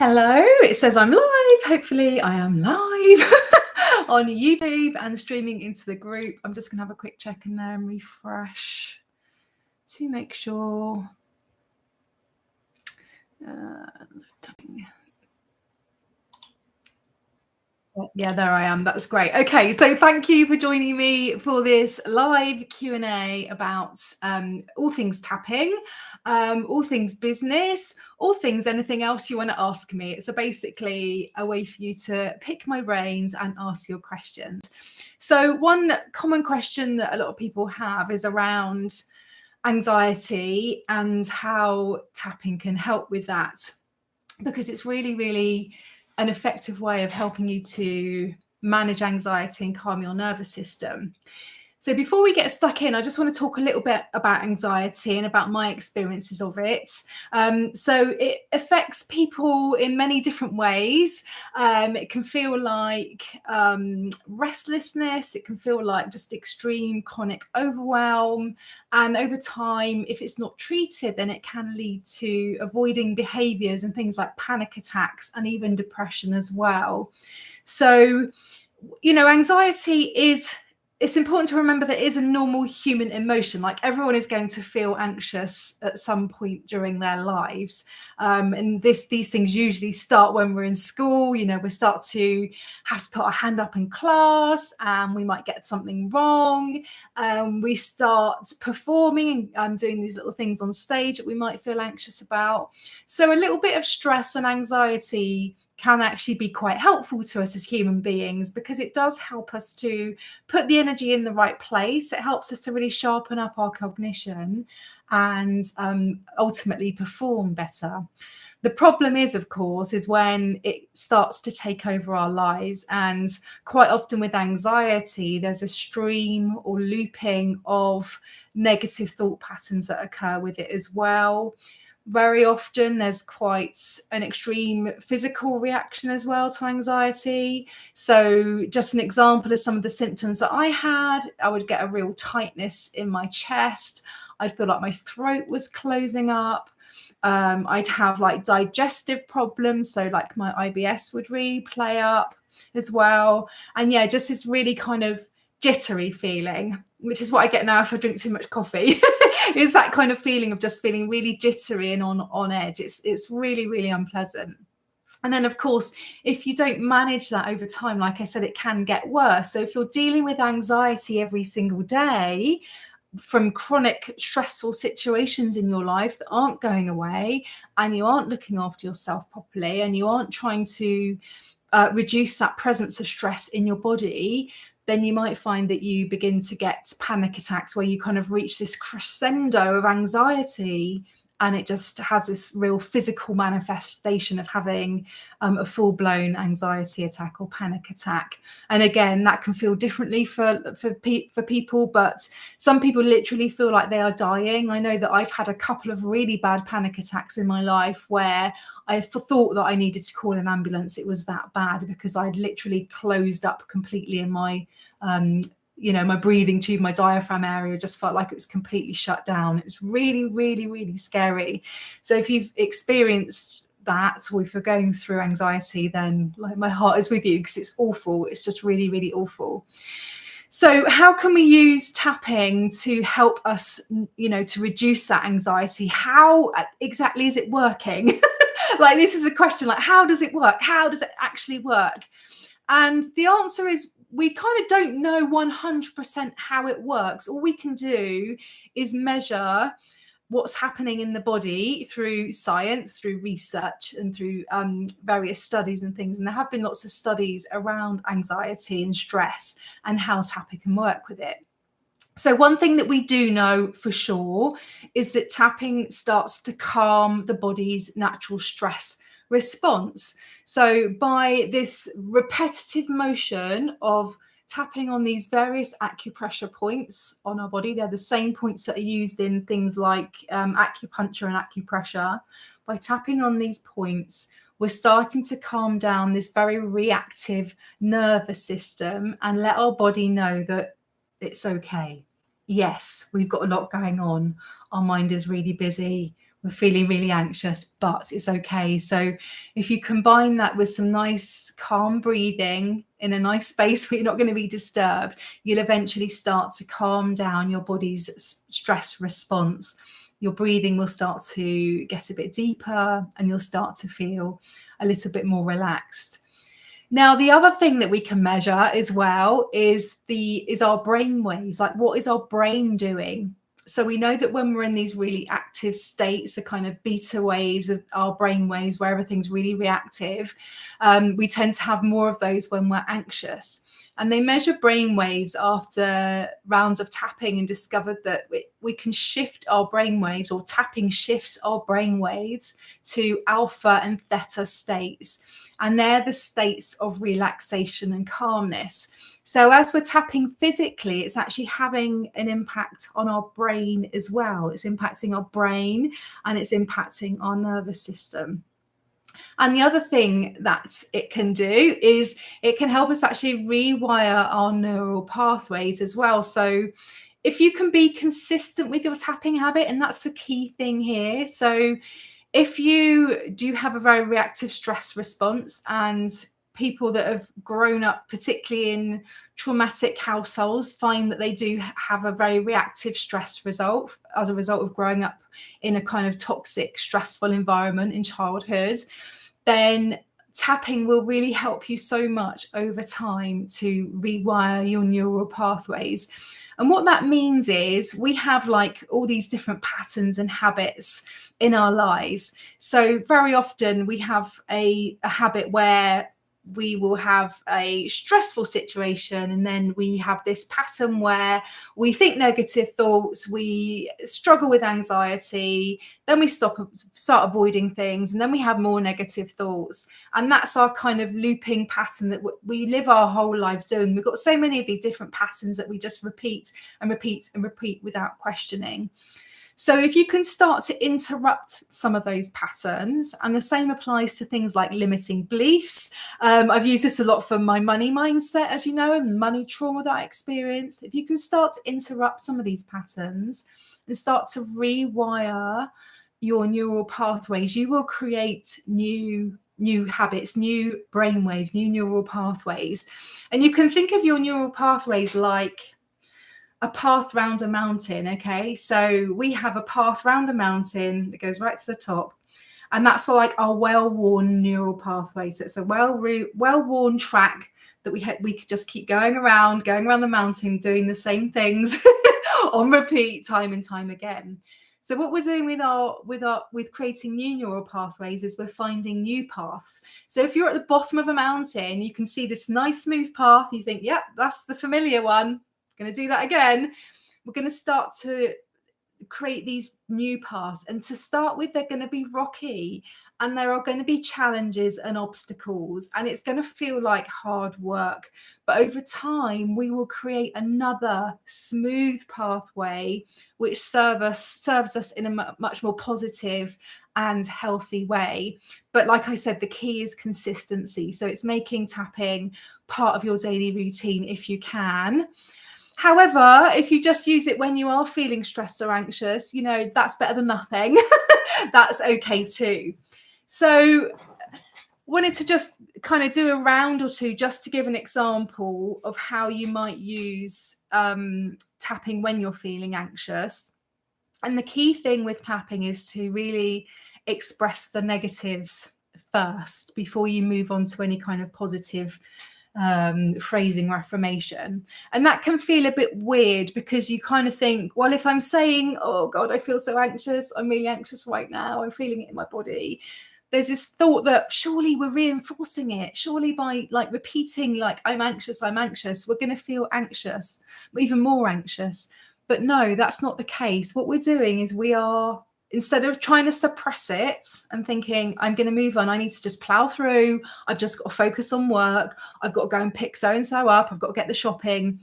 Hello, it says I'm live. Hopefully I am live on YouTube and streaming into the group. I'm just going to have a quick check in there and refresh to make sure. Yeah, there I am. That's great. Okay, so thank you for joining me for this live Q&A about all things tapping, all things business, all things anything else you want to ask me. So basically a way for you to pick my brains and ask your questions. So one common question that a lot of people have is around anxiety and how tapping can help with that, because it's really an effective way of helping you to manage anxiety and calm your nervous system. So before we get stuck in, I just want to talk a little bit about anxiety and about my experiences of it. So it affects people in many different ways. It can feel like restlessness. It can feel like just extreme chronic overwhelm. And over time, if it's not treated, then it can lead to avoiding behaviors and things like panic attacks and even depression as well. So, anxiety it's important to remember that it is a normal human emotion. Like, everyone is going to feel anxious at some point during their lives. And these things usually start when we're in school. We start to have to put our hand up in class and we might get something wrong. We start performing and doing these little things on stage that we might feel anxious about. So a little bit of stress and anxiety can actually be quite helpful to us as human beings, because it does help us to put the energy in the right place. It helps us to really sharpen up our cognition and ultimately perform better. The problem is, of course, is when it starts to take over our lives. And quite often with anxiety, there's a stream or looping of negative thought patterns that occur with it as well. Very often there's quite an extreme physical reaction as well to anxiety. So just an example of some of the symptoms that I had: I would get a real tightness in my chest. I'd feel like my throat was closing up. I'd have like digestive problems. So like my IBS would really play up as well. And yeah, just this really kind of jittery feeling, which is what I get now if I drink too much coffee. It's that kind of feeling of just feeling really jittery and on edge. It's really unpleasant. And then, of course, if you don't manage that over time, like I said, it can get worse. So if you're dealing with anxiety every single day from chronic stressful situations in your life that aren't going away, and you aren't looking after yourself properly, and you aren't trying to reduce that presence of stress in your body, then you might find that you begin to get panic attacks where you kind of reach this crescendo of anxiety, and it just has this real physical manifestation of having a full-blown anxiety attack or panic attack. And again, that can feel differently for people, but some people literally feel like they are dying. I know that I've had a couple of really bad panic attacks in my life where I thought that I needed to call an ambulance. It was that bad, because I'd literally closed up completely in my my breathing tube, my diaphragm area just felt like it was completely shut down. It was really scary. So if you've experienced that, or if you're going through anxiety, then like, my heart is with you, because it's awful. It's just really awful. So how can we use tapping to help us, to reduce that anxiety? How exactly is it working? Like, this is a question, like, how does it work? How does it actually work? And the answer is, we kind of don't know 100% how it works. All we can do is measure what's happening in the body through science, through research, and through various studies and things. And there have been lots of studies around anxiety and stress and how tapping can work with it. So one thing that we do know for sure is that tapping starts to calm the body's natural stress response. So by this repetitive motion of tapping on these various acupressure points on our body, they're the same points that are used in things like acupuncture and acupressure. By tapping on these points, we're starting to calm down this very reactive nervous system and let our body know that it's okay. Yes, we've got a lot going on. Our mind is really busy. we're feeling really anxious, but it's okay. So if you combine that with some nice calm breathing in a nice space where you're not going to be disturbed, you'll eventually start to calm down your body's stress response. Your breathing will start to get a bit deeper and you'll start to feel a little bit more relaxed. Now, the other thing that we can measure as well is our brain waves. Like, what is our brain doing? So we know that when we're in these really active states, the kind of beta waves of our brain waves where everything's really reactive, we tend to have more of those when we're anxious. And they measure brain waves after rounds of tapping and discovered that we can shift our brain waves, or tapping shifts our brain waves to alpha and theta states. And they're the states of relaxation and calmness. So as we're tapping physically, it's actually having an impact on our brain as well. It's impacting our brain and it's impacting our nervous system. And the other thing that it can do is it can help us actually rewire our neural pathways as well. So if you can be consistent with your tapping habit, and that's the key thing here. So if you do have a very reactive stress response, and people that have grown up, particularly in traumatic households, find that they do have a very reactive stress result as a result of growing up in a kind of toxic, stressful environment in childhood, then tapping will really help you so much over time to rewire your neural pathways. And what that means is we have like all these different patterns and habits in our lives. So very often we have a habit where we will have a stressful situation, and then we have this pattern where we think negative thoughts, we struggle with anxiety, then we start avoiding things, and then we have more negative thoughts. And that's our kind of looping pattern that we live our whole lives doing. We've got so many of these different patterns that we just repeat and repeat and repeat without questioning. So if you can start to interrupt some of those patterns, and the same applies to things like limiting beliefs. I've used this a lot for my money mindset, as you know, and money trauma that I experienced. If you can start to interrupt some of these patterns and start to rewire your neural pathways, you will create new habits, new brainwaves, new neural pathways. And you can think of your neural pathways like a path round a mountain. Okay, so we have a path round a mountain that goes right to the top, and that's like our well-worn neural pathway. So it's a well-worn track that we could just keep going around the mountain, doing the same things on repeat time and time again. So what we're doing with creating new neural pathways is we're finding new paths. So if you're at the bottom of a mountain, you can see this nice smooth path. You think, yeah, that's the familiar one. Going to do that again. We're going to start to create these new paths, and to start with, they're going to be rocky, and there are going to be challenges and obstacles, and it's going to feel like hard work. But over time, we will create another smooth pathway which serves us in a much more positive and healthy way. But like I said, the key is consistency. So it's making tapping part of your daily routine if you can. However, if you just use it when you are feeling stressed or anxious, that's better than nothing. That's okay too. So wanted to just kind of do a round or two just to give an example of how you might use tapping when you're feeling anxious. And the key thing with tapping is to really express the negatives first before you move on to any kind of positive phrasing or affirmation. And that can feel a bit weird, because you kind of think, well, if I'm saying, oh God, I feel so anxious, I'm really anxious right now, I'm feeling it in my body, there's this thought that surely we're reinforcing it. Surely by like repeating like I'm anxious, we're going to feel anxious, even more anxious. But no, that's not the case. What we're doing is we are, instead of trying to suppress it and thinking, I'm going to move on, I need to just plow through, I've just got to focus on work, I've got to go and pick so-and-so up, I've got to get the shopping,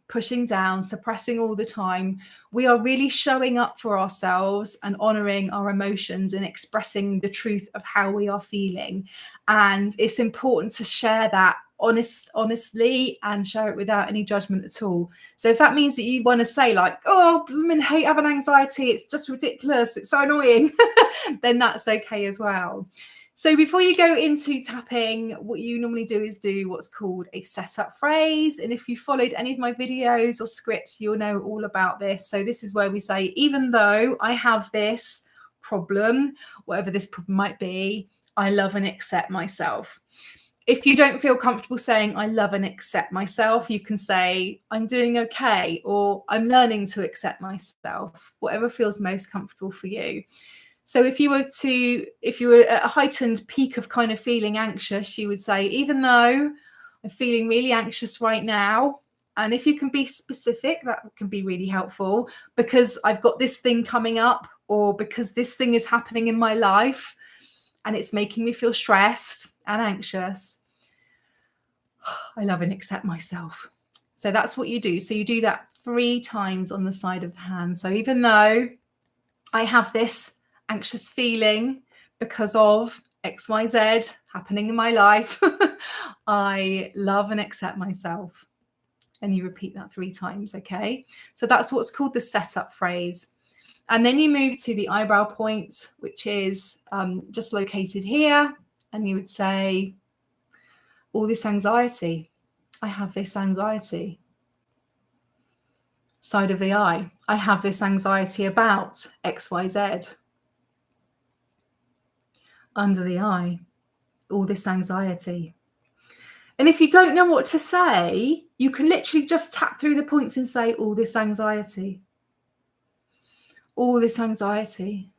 pushing down, suppressing all the time, we are really showing up for ourselves and honoring our emotions and expressing the truth of how we are feeling. And it's important to share that honestly and share it without any judgment at all. So if that means that you want to say like, oh, I hate having anxiety, it's just ridiculous, it's so annoying, then that's okay as well. So before you go into tapping, what you normally do is do what's called a setup phrase. And if you followed any of my videos or scripts, you'll know all about this. So this is where we say, even though I have this problem, whatever this problem might be, I love and accept myself. If you don't feel comfortable saying, I love and accept myself, you can say, I'm doing okay, or I'm learning to accept myself, whatever feels most comfortable for you. So if you were at a heightened peak of kind of feeling anxious, you would say, even though I'm feeling really anxious right now, and if you can be specific, that can be really helpful, because I've got this thing coming up, or because this thing is happening in my life, and it's making me feel stressed and anxious, I love and accept myself. So that's what you do. So you do that 3 times on the side of the hand. So even though I have this anxious feeling because of XYZ happening in my life, I love and accept myself. And you repeat that 3 times, okay? So that's what's called the setup phrase. And then you move to the eyebrow point, which is just located here. And you would say, all this anxiety, I have this anxiety. Side of the eye, I have this anxiety about XYZ. Under the eye, all this anxiety. And if you don't know what to say, you can literally just tap through the points and say, all this anxiety. All this anxiety.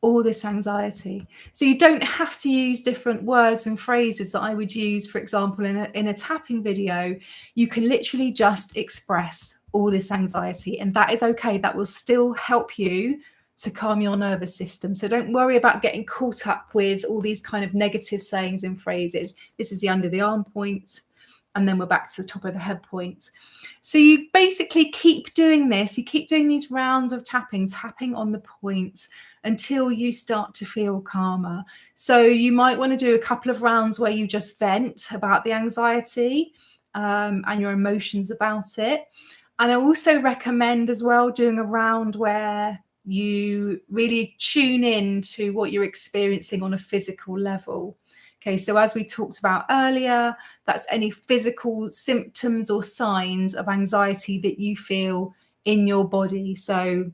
All this anxiety. So you don't have to use different words and phrases that I would use, for example, in a tapping video. You can literally just express all this anxiety, and that is okay. That will still help you to calm your nervous system. So don't worry about getting caught up with all these kind of negative sayings and phrases. This is the under the arm point, and then we're back to the top of the head point. So you basically keep doing this. You keep doing these rounds of tapping on the points until you start to feel calmer. So you might want to do a couple of rounds where you just vent about the anxiety and your emotions about it. And I also recommend as well doing a round where you really tune in to what you're experiencing on a physical level. Okay, so as we talked about earlier, that's any physical symptoms or signs of anxiety that you feel in your body. So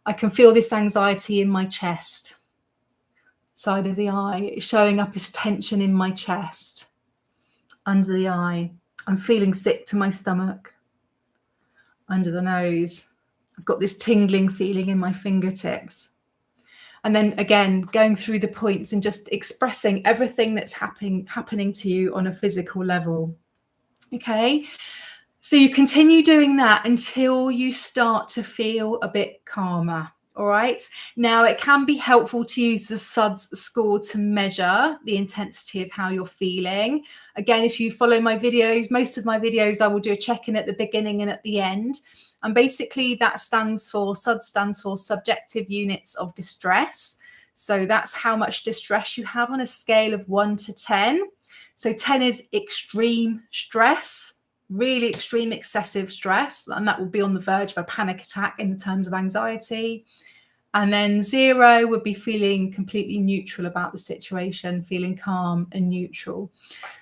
I can feel this anxiety in my chest, side of the eye, showing up as tension in my chest, under the eye. I'm feeling sick to my stomach, under the nose. I've got this tingling feeling in my fingertips. And then again, going through the points and just expressing everything that's happening to you on a physical level. Okay, so you continue doing that until you start to feel a bit calmer. All right. Now, it can be helpful to use the SUDS score to measure the intensity of how you're feeling. Again, if you follow my videos, most of my videos, I will do a check-in at the beginning and at the end. And basically that SUDS stands for subjective units of distress. So that's how much distress you have on a scale of 1 to 10. So 10 is extreme stress, really extreme excessive stress, and that will be on the verge of a panic attack in the terms of anxiety. And then 0 would be feeling completely neutral about the situation, feeling calm and neutral.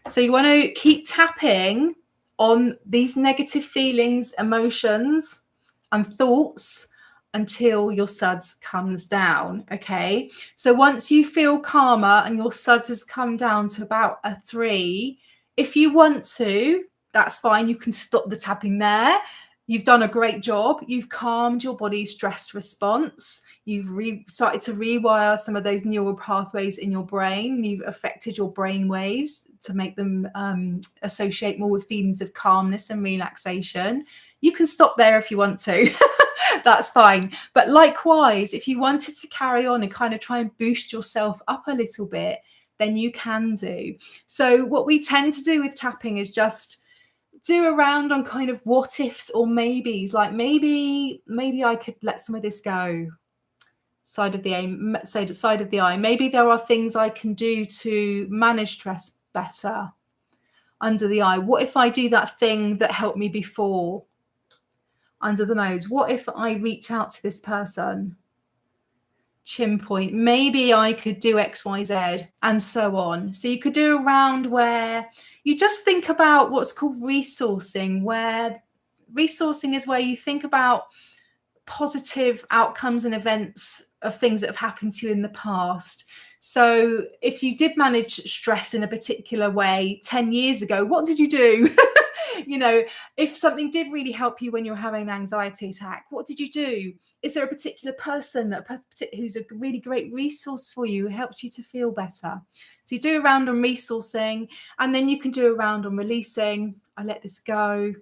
So you want to keep tapping on these negative feelings, emotions, and thoughts until your SUDS comes down. Okay, so once you feel calmer and your SUDS has come down to about a 3, if you want to, that's fine. You can stop the tapping there. You've done a great job. You've calmed your body's stress response. You've started to rewire some of those neural pathways in your brain. You've affected your brain waves to make them associate more with feelings of calmness and relaxation. You can stop there if you want to. That's fine. But likewise, if you wanted to carry on and kind of try and boost yourself up a little bit, then you can do. So what we tend to do with tapping is just do a round on kind of what ifs or maybes, like maybe I could let some of this go. Side of the eye. Maybe there are things I can do to manage stress better. Under the eye. What if I do that thing that helped me before? Under the nose. What if I reach out to this person? Chin point. Maybe I could do X, Y, Z, and so on. So you could do a round where you just think about what's called resourcing, where resourcing is where you think about positive outcomes and events of things that have happened to you in the past. So if you did manage stress in a particular way 10 years ago, what did you do? You know, if something did really help you when you're having an anxiety attack, what did you do? Is there a particular person who's a really great resource for you, who helped you to feel better? So you do a round on resourcing, and then you can do a round on releasing. I let this go.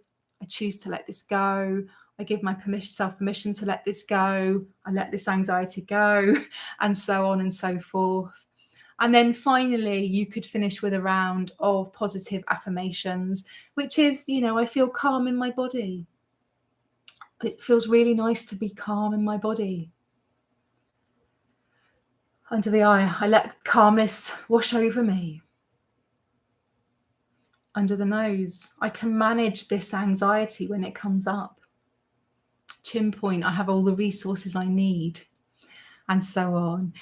I choose to let this go. I give my self permission to let this go. I let this anxiety go, and so on and so forth. And then finally, you could finish with a round of positive affirmations, which is, you know, I feel calm in my body. It feels really nice to be calm in my body. Under the eye, I let calmness wash over me. Under the nose, I can manage this anxiety when it comes up. Chin point, I have all the resources I need, and so on.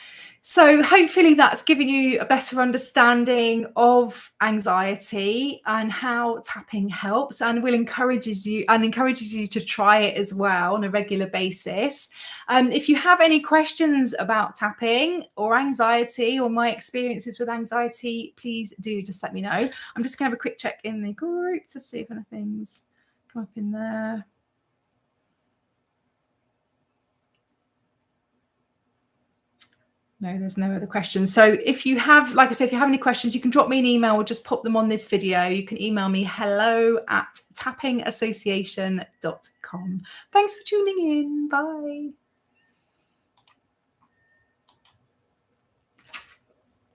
So hopefully that's given you a better understanding of anxiety and how tapping helps, and encourages you to try it as well on a regular basis. If you have any questions about tapping or anxiety or my experiences with anxiety, please do just let me know. I'm just going to have a quick check in the group to see if anything's come up in there. No, there's no other questions. So if you have, like I said, if you have any questions, you can drop me an email or just pop them on this video. You can email me hello@tappingassociation.com. Thanks for tuning in. Bye.